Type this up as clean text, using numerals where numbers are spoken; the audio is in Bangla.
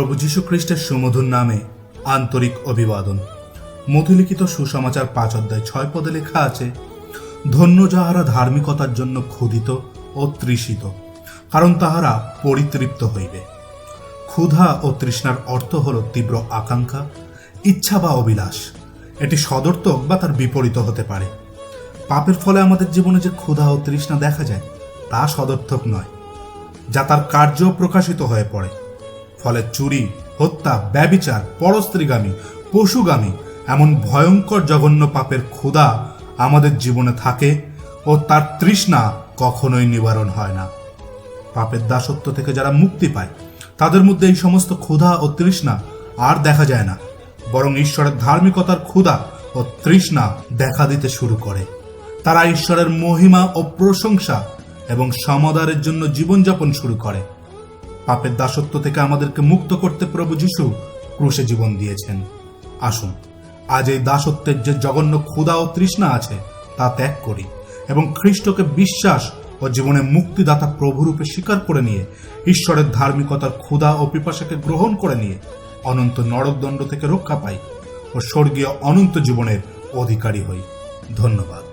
প্রভু যীশু খ্রিস্টের সুমধুর নামে আন্তরিক অভিবাদন। মধুলিখিত সুসমাচার 5 অধ্যায় 6 পদে লেখা আছে, ধন্য যাহারা ধার্মিকতার জন্য ক্ষুধিত ও তৃষিত, কারণ তাহারা পরিতৃপ্ত হইবে। ক্ষুধা ও তৃষ্ণার অর্থ হল তীব্র আকাঙ্ক্ষা, ইচ্ছা বা অভিলাষ। এটি সদর্থক বা তার বিপরীত হতে পারে। পাপের ফলে আমাদের জীবনে যে ক্ষুধা ও তৃষ্ণা দেখা যায় তা সদর্থক নয়, যা তার কার্য প্রকাশিত হয়ে পড়ে। ফলে চুরি, হত্যা, ব্যভিচার, পরস্ত্রীগামী, পশুগামী এমন ভয়ঙ্কর জঘন্য পাপের ক্ষুধা আমাদের জীবনে থাকে ও তার তৃষ্ণা কখনোই নিবারণ হয় না। পাপের দাসত্ব থেকে যারা মুক্তি পায় তাদের মধ্যে এই সমস্ত ক্ষুধা ও তৃষ্ণা আর দেখা যায় না, বরং ঈশ্বরের ধার্মিকতার ক্ষুধা ও তৃষ্ণা দেখা দিতে শুরু করে। তারা ঈশ্বরের মহিমা ও প্রশংসা এবং সমাদরের জন্য জীবনযাপন শুরু করে। পাপের দাসত্ব থেকে আমাদেরকে মুক্ত করতে প্রভু যীশু ক্রুশে জীবন দিয়েছেন। আসুন আজ এই দাসত্বের যে জঘন্য ক্ষুধা ও তৃষ্ণা আছে তা ত্যাগ করি এবং খ্রিস্টকে বিশ্বাস ও জীবনে মুক্তিদাতা প্রভুরূপে স্বীকার করে নিয়ে ঈশ্বরের ধার্মিকতার ক্ষুধা ও পিপাসাকে গ্রহণ করে নিয়ে অনন্ত নরকদণ্ড থেকে রক্ষা পাই ও স্বর্গীয় অনন্ত জীবনের অধিকারী হই। ধন্যবাদ।